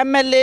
MLA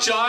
4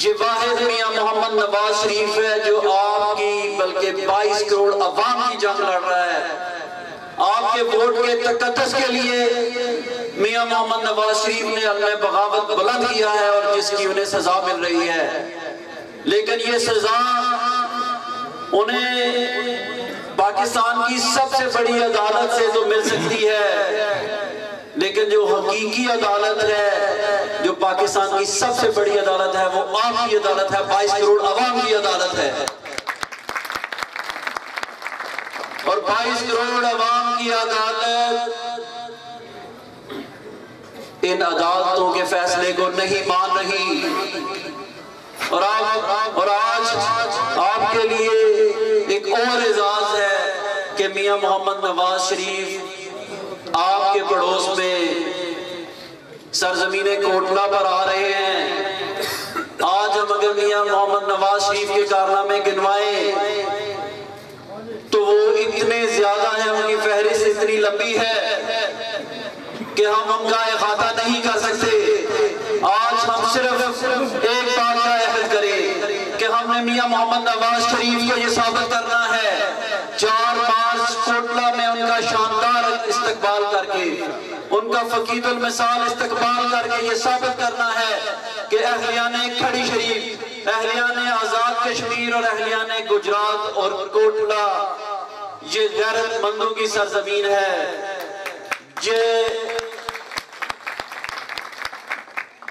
یہ واحد میاں محمد نواز شریف ہے جو آپ کی بلکہ 22 کروڑ عوام کی جنگ لڑ رہا ہے. آپ کے ووٹ کے تقدس کے لیے میاں محمد نواز شریف نے علم بغاوت بلند کیا ہے اور جس کی انہیں سزا مل رہی ہے. لیکن یہ سزا انہیں پاکستان کی سب سے بڑی عدالت سے تو مل سکتی ہے، لیکن جو حقیقی عدالت ہے، جو پاکستان کی سب سے بڑی عدالت ہے، وہ آپ کی عدالت ہے، 22 کروڑ عوام کی عدالت ہے. اور 22 کروڑ عوام کی عدالت ان عدالتوں کے فیصلے کو نہیں مان رہی. اور آج آپ کے لیے ایک اور اعزاز ہے کہ میاں محمد نواز شریف آپ کے پڑوس میں سرزمین کوٹلہ پر آ رہے ہیں. آج ہم اگر میاں محمد نواز شریف کے کارنامے گنوائیں تو وہ اتنے زیادہ ہیں، ان کی فہرست اتنی لمبی ہے کہ ہم ان کا احاطہ نہیں کر سکتے. آج ہم صرف ایک بات کا عہد کریں کہ ہم نے میاں محمد نواز شریف کو یہ ثابت کرنا ہے 4 مارچ کوٹلہ میں ان کا شاندار استقبال کر کے، ان کا فقید المثال استقبال کر کے یہ ثابت کرنا ہے کہ اہلیان کھڑی شریف، اہلیان آزاد کشمیر اور اہلیان گجرات اور کوٹلہ یہ غیرت مندوں کی سرزمین ہے،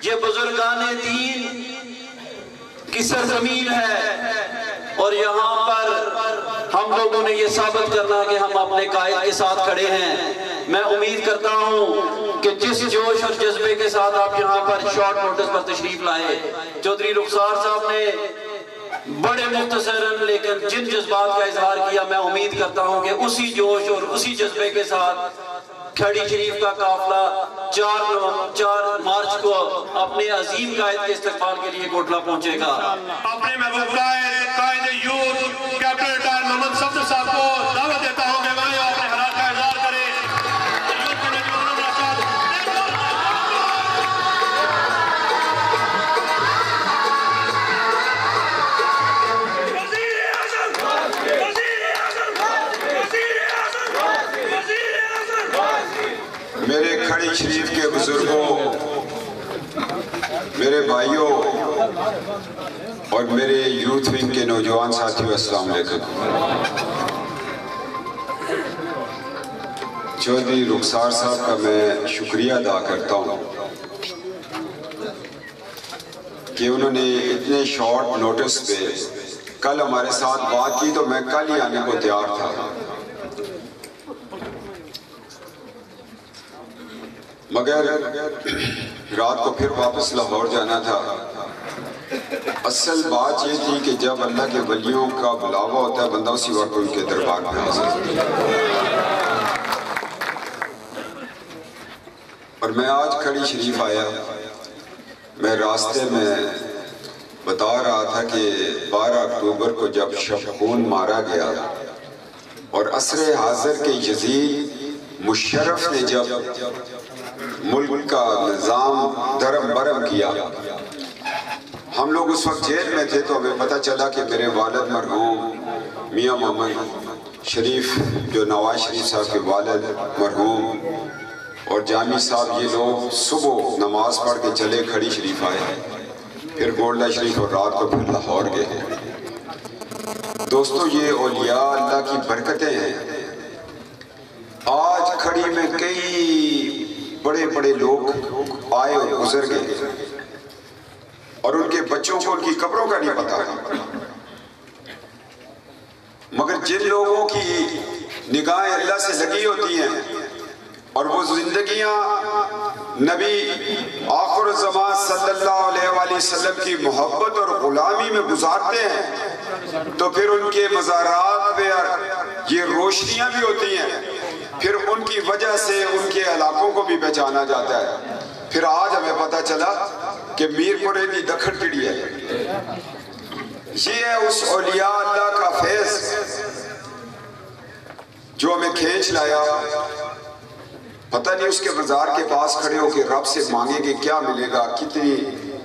یہ بزرگان دین کی سرزمین ہے. اور یہاں پر ہم لوگوں نے یہ ثابت کرنا کہ ہم اپنے قائد کے ساتھ کھڑے ہیں. میں امید کرتا ہوں کہ جس جوش اور جذبے کے ساتھ آپ یہاں پر شارٹ نوٹس پر تشریف لائے، چودھری رخسار صاحب نے بڑے مختصراً لیکن جن جذبات کا اظہار کیا، میں امید کرتا ہوں کہ اسی جوش اور اسی جذبے کے ساتھ کھڑی شریف کا قافلہ 4 مارچ کو اپنے عظیم قائد کے استقبال کے لیے کوٹلہ پہنچے گا. اپنے محبوب قائد یوتھ کیپٹن ریٹائرڈ محمد صفدر صاحب کو دعوت دیتا ہوں کہ وہ اپنے حالات کا اظہار کریں. میرے کھڑی شریف کے بزرگوں، میرے بھائیوں اور میرے یوتھ ونگ کے نوجوان ساتھیوں، السلام علیکم. چودھری رخسار صاحب کا میں شکریہ ادا کرتا ہوں کہ انہوں نے اتنے شارٹ نوٹس پہ کل ہمارے ساتھ بات کی، تو میں کل ہی آنے کو تیار تھا. مگر رات کو پھر واپس لاہور جانا تھا. اصل بات یہ تھی کہ جب اللہ کے ولیوں کا بلاوا ہوتا ہے، بندہ اسی وقت ان کے دربار میں حاضر ہوتا ہے. اور میں آج کھڑی شریف آیا، میں راستے میں بتا رہا تھا کہ 12 اکتوبر کو جب شبخون مارا گیا اور عصر حاضر کے یزید مشرف نے جب ملک کا نظام درم برم کیا، ہم لوگ اس وقت جیل میں تھے، تو ہمیں پتہ چلا کہ میرے والد مرحوم میاں محمد شریف جو نواز شریف صاحب کے والد مرحوم اور جامی صاحب، یہ لوگ صبح نماز پڑھ کے چلے کھڑی شریف آئے، پھر گولڈا شریف اور رات کو پھر لاہور گئے. دوستو، یہ اولیاء اللہ کی برکتیں ہیں. آج کھڑی میں کئی بڑے بڑے لوگ آئے اور گزر گئے اور ان کے بچوں کو ان کی قبروں کا نہیں پتا، مگر جن لوگوں کی نگاہیں اللہ سے لگی ہوتی ہیں اور وہ زندگیاں نبی آخر الزمان صلی اللہ علیہ وآلہ وسلم کی محبت اور غلامی میں گزارتے ہیں، تو پھر ان کے مزارات پہ یہ روشنیاں بھی ہوتی ہیں، پھر ان کی وجہ سے ان کے علاقوں کو بھی پہچانا جاتا ہے. پھر آج ہمیں پتہ چلا کہ میر پورے دی دکھڑ پڑی ہے. یہ ہے اس اولیاء اللہ کا فیض جو ہمیں کھینچ لایا. پتہ نہیں اس کے مزار کے پاس کھڑے ہو کے رب سے مانگیں گے کیا ملے گا، کتنی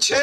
6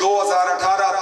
2018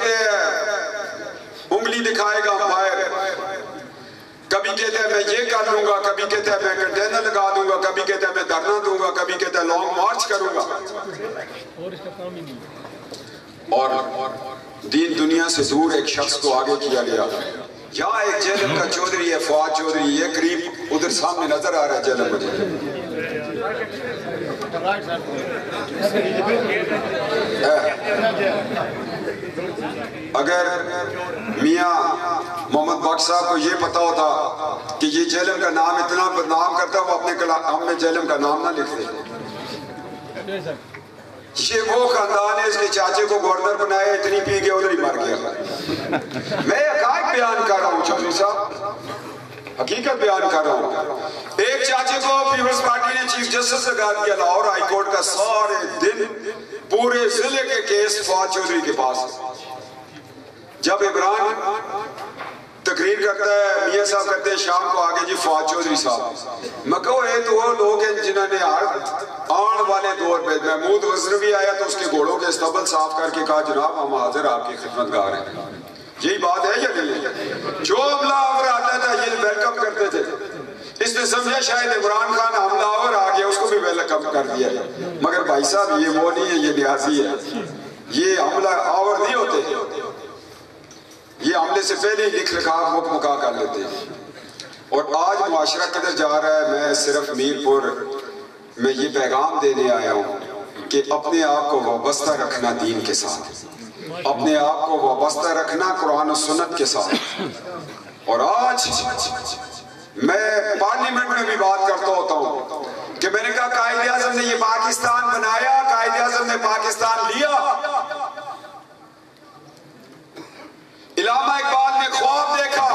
کہتے ہیں انگلی دکھائے گا امپائر، کبھی کہتے ہیں میں یہ کر لوں گا، کبھی کہتے ہیں میں کنٹینر لگا دوں گا، کبھی کہتے ہیں میں دھرنا دوں گا، کبھی کہتے ہیں لانگ مارچ کروں گا، اور دین دنیا سے دور ایک شخص کو آگے کیا گیا. یہاں ایک جیلم کا چودھری ہے، فواد چودھری، یہ قریب ادھر سامنے نظر آ رہا ہے جیلم مجھے. اگر میاں محمد بخش صاحب کو یہ پتا ہوتا کہ یہ جیلم کا نام اتنا بدنام کرتا، وہ اپنے کلام میں جیلم کا نام نہ لکھتے. یہ وہ خاندان ہے، اس کے چاچے کو گورنر بنایا، اتنی پی کے ادھر ہی مر گیا. میں حقائق بیان کر رہا ہوں چودھری صاحب، حقیقت بیان کر رہا ہوں. ایک چاچے کو پیپلز پارٹی نے چیف جسٹس لگا دیا لاہور ہائی کورٹ کا، سارے دن پورے ضلع کے کیس فواد چودھری کے پاس. جب عمران تقریر کرتا ہے، میاں صاحب کرتے ہیں شام کو آگے جی فواد چودھری صاحب. میں کہو یہ تو وہ لوگ ہیں جنہوں نے آن والے دور پہ محمود غزنوی آیا تو اس کے گھوڑوں کے استبل صاف کر کے کہا جناب ہم حاضر آپ کی خدمت گار ہیں. یہی بات ہے یا نہیں؟ جو حملہ آور آتا تھا یہ ویلکم کرتے تھے. اس نے سمجھا شاید عمران خان حملہ آور آ گیا، اس کو بھی ویلکم کر دیا. مگر بھائی صاحب یہ وہ نہیں ہے، یہ نیازی ہے. یہ حملہ آور نہیں ہوتے، یہ حملے سے پہلے ہی لکھ لکھا مکمکا کر لیتے ہیں. اور آج معاشرہ کدھر جا رہا ہے؟ میں صرف میر پور میں یہ پیغام دینے آیا ہوں کہ اپنے آپ کو وابستہ رکھنا دین کے ساتھ، اپنے آپ کو وابستہ رکھنا قرآن و سنت کے ساتھ. اور آج میں پارلیمنٹ میں بھی بات کرتا ہوتا ہوں کہ میں نے کہا قائد اعظم نے یہ پاکستان بنایا، قائد اعظم نے پاکستان لیا. علامہ اقبال نے خواب دیکھا،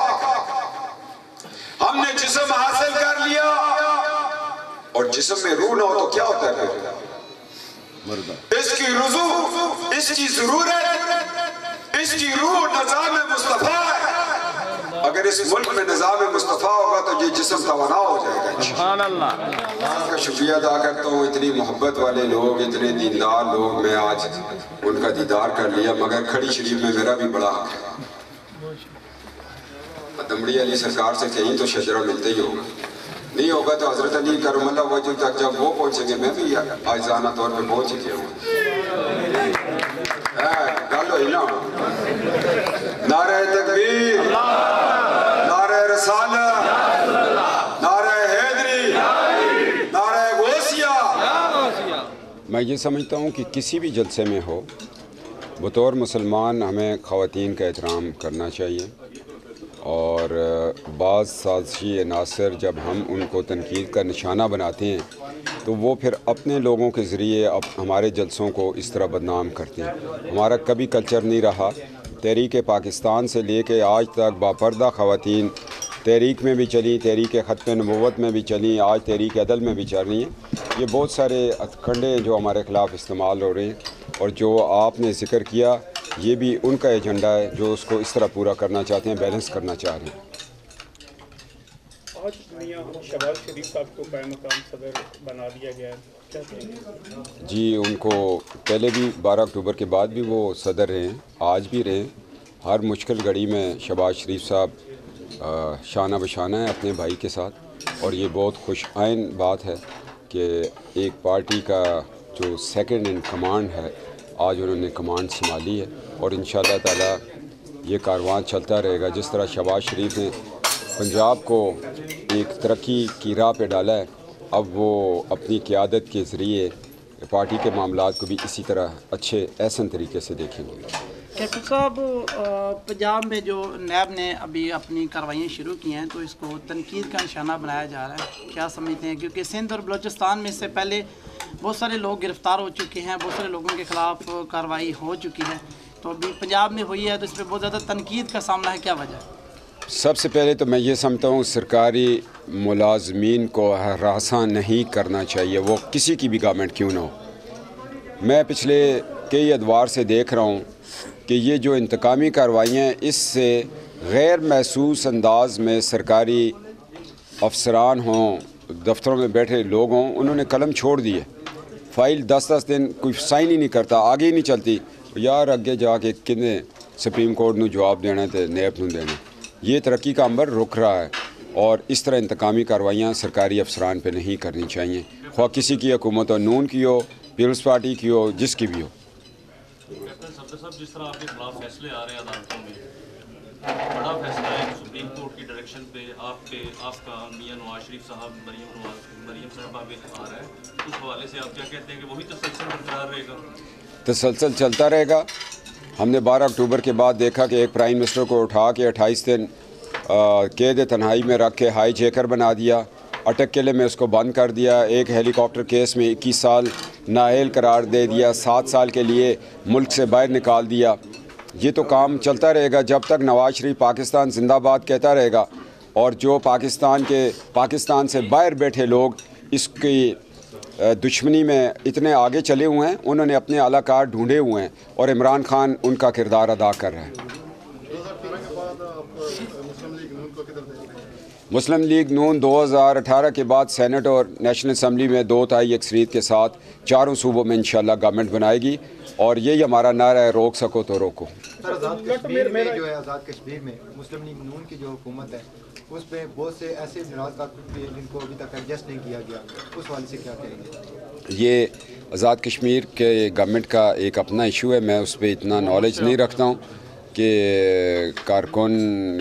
ہم نے جسم حاصل کر لیا، اور جسم میں روح نہ ہو تو کیا ہوتا ہے پھر؟ اس کی رضو، اس کی ضرورت، اس کی روح نظام مصطفیٰ ہے. اگر اس ملک میں نظام مصطفیٰ ہوگا تو یہ جسم توانا ہو جائے گا. سبحان اللہ. آپ کا شکریہ ادا کرتا ہوں. اتنی محبت والے لوگ، اتنے دیندار لوگ، میں آج ان کا دیدار کر لیا. مگر کھڑی شریف میں میرا بھی بڑا حق ہے. دمڑی علی سرکار سے کہیں تو شجرہ ملتے ہی ہوگا، نہیں ہوگا تو حضرت علی کرم اللہ وجہ تک جب وہ پہنچیں گے میں بھی آجزانہ طور پہ پہنچ ہی گیا ہوں. گل ہوئی نا. نعرہ تکبیر، نعرہ رسالت، نعرہ حیدری، نعرہ غوثیہ. میں یہ سمجھتا ہوں کہ کسی بھی جلسے میں ہو، بطور مسلمان ہمیں خواتین کا احترام کرنا چاہیے. اور بعض سازشی عناصر جب ہم ان کو تنقید کا نشانہ بناتے ہیں تو وہ پھر اپنے لوگوں کے ذریعے ہمارے جلسوں کو اس طرح بدنام کرتے ہیں. ہمارا کبھی کلچر نہیں رہا. تحریک پاکستان سے لے کے آج تک باپردہ خواتین تحریک میں بھی چلی، تحریک ختم نبوت میں بھی چلی، آج تحریک عدل میں بھی چل رہی ہیں. یہ بہت سارے ہتھکنڈے ہیں جو ہمارے خلاف استعمال ہو رہے ہیں. اور جو آپ نے ذکر کیا یہ بھی ان کا ایجنڈا ہے جو اس کو اس طرح پورا کرنا چاہتے ہیں، بیلنس کرنا چاہ رہے ہیں. آج میاں شہباز شریف صاحب کو قائم مقام صدر بنا دیا گیا ہے، کیا کہیں گے؟ جی ان کو پہلے بھی 12 اکتوبر کے بعد بھی وہ صدر رہے ہیں، آج بھی رہے ہیں. ہر مشکل گھڑی میں شہباز شریف صاحب شانہ بشانہ ہیں اپنے بھائی کے ساتھ. اور یہ بہت خوش آئن بات ہے کہ ایک پارٹی کا جو سیکنڈ ان کمانڈ ہے آج انہوں نے کمانڈ سنبھالی ہے. اور انشاءاللہ تعالی یہ کاروان چلتا رہے گا. جس طرح شہباز شریف نے پنجاب کو ایک ترقی کی راہ پہ ڈالا ہے، اب وہ اپنی قیادت کے ذریعے پارٹی کے معاملات کو بھی اسی طرح اچھے احسن طریقے سے دیکھیں گے. کیپٹن صاحب، پنجاب میں جو نیب نے ابھی اپنی کارروائیاں شروع کی ہیں تو اس کو تنقید کا نشانہ بنایا جا رہا ہے، کیا سمجھتے ہیں؟ کیونکہ سندھ اور بلوچستان میں اس سے پہلے بہت سارے لوگ گرفتار ہو چکے ہیں، بہت سارے لوگوں کے خلاف کارروائی ہو چکی ہے، تو ابھی پنجاب میں ہوئی ہے تو اس پہ بہت زیادہ تنقید کا سامنا ہے، کیا وجہ ہے؟ سب سے پہلے تو میں یہ سمجھتا ہوں سرکاری ملازمین کو ہراساں نہیں کرنا چاہیے، وہ کسی کی بھی گورنمنٹ کیوں نہ ہو. میں پچھلے کئی ادوار سے دیکھ رہا ہوں کہ یہ جو انتقامی کارروائیاں ہیں اس سے غیر محسوس انداز میں سرکاری افسران ہوں، دفتروں میں بیٹھے لوگ ہوں، انہوں نے قلم چھوڑ دیے. فائل 10 دن کوئی سائن ہی نہیں کرتا، آگے ہی نہیں چلتی. یار اگے جا کے کتنے سپریم کورٹ نو جواب دینا تے نیب نو دینا. یہ ترقی کا عمل رک رہا ہے اور اس طرح انتقامی کارروائیاں سرکاری افسران پہ نہیں کرنی چاہیے، خواہ کسی کی حکومت ہو، نون کی ہو، پیپلز پارٹی کی ہو، جس کی بھی ہو. کیپٹن صفدر صاحب، جس طرح آپ کے خلاف فیصلے آ رہے ہیں عدالتوں میں، بڑا فیصلہ ہے سپریم کورٹ کی ڈائریکشن پہ آپ کا میاں نواز شریف صاحب مریم صاحبہ پہ آ رہا ہے، اس حوالے سے آپ کیا کہتے ہیں کہ وہی تسلسل برقرار رہے گا؟ تسلسل چلتا رہے گا. ہم نے 12 اکتوبر کے بعد دیکھا کہ ایک پرائم منسٹر کو اٹھا کے 28 دن قید تنہائی میں رکھ کے ہائی جیکر بنا دیا، اٹک قلعے میں اس کو بند کر دیا، ایک ہیلی کاپٹر کیس میں 21 سال نااہل قرار دے دیا، 7 سال کے لیے ملک سے باہر نکال دیا. یہ تو کام چلتا رہے گا جب تک نواز شریف پاکستان زندہ باد کہتا رہے گا، اور جو پاکستان سے باہر بیٹھے لوگ اس کی دشمنی میں اتنے آگے چلے ہوئے ہیں، انہوں نے اپنے اعلی کار ڈھونڈے ہوئے ہیں اور عمران خان ان کا کردار ادا کر رہا ہے. مسلم لیگ نون 2018 کے بعد سینٹ اور نیشنل اسمبلی میں 2/3 اکثریت کے ساتھ چاروں صوبوں میں انشاءاللہ گورنمنٹ بنائے گی، اور یہی ہمارا نعرہ ہے، روک سکو تو روکو. سر، آزاد کشمیر میں جو ہے، آزاد کشمیر میں مسلم لیگ نون کی جو حکومت ہے اس پہ بہت سے ایسے اعتراض بھی جن کو ابھی تک ایڈجسٹ نہیں کیا گیا، اس حوالے سے کیا کہیں گے؟ یہ آزاد کشمیر کے گورنمنٹ کا ایک اپنا ایشو ہے، میں اس پہ اتنا نالج نہیں رکھتا ہوں کہ کارکن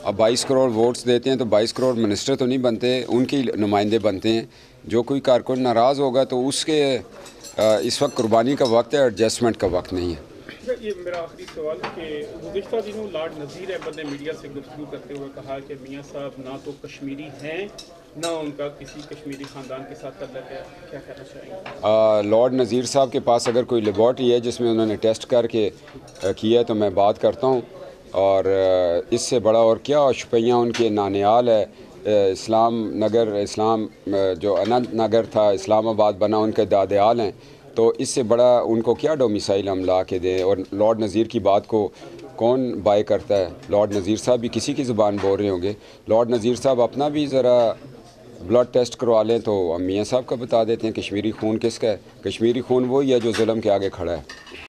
اب 22 کروڑ ووٹس دیتے ہیں تو 22 کروڑ منسٹر تو نہیں بنتے، ان کی نمائندے بنتے ہیں. جو کوئی کارکن ناراض ہوگا تو اس کے اس وقت قربانی کا وقت ہے، ایڈجسٹمنٹ کا وقت نہیں ہے. یہ میرا آخری سوال ہے کہ گزشتہ دنوں لارڈ نذیر احمد نے میڈیا سے گفتگو کرتے ہوئے کہا کہ میاں صاحب نہ تو کشمیری ہیں، نہ ان کا کسی کشمیری خاندان کے ساتھ تعلق ہے، کیا کہنا چاہیں گے؟ لارڈ نذیر صاحب کے پاس اگر کوئی لیبارٹری ہے جس میں انہوں نے ٹیسٹ کر کے کیا ہے تو میں بات کرتا ہوں، اور اس سے بڑا اور کیا. شپیاں ان کے نانیال ہے، اسلام نگر، اسلام جو اننت نگر تھا اسلام آباد بنا ان کے دادیال ہیں، تو اس سے بڑا ان کو کیا ڈومیسائل ہم لا کے دیں. اور لارڈ نذیر کی بات کو کون بائی کرتا ہے؟ لارڈ نذیر صاحب بھی کسی کی زبان بول رہے ہوں گے. لارڈ نذیر صاحب اپنا بھی ذرا بلڈ ٹیسٹ کروا لیں تو ہم میاں صاحب کا بتا دیتے ہیں کشمیری خون کس کا ہے. کشمیری خون وہی ہے جو ظلم کے آگے کھڑا ہے.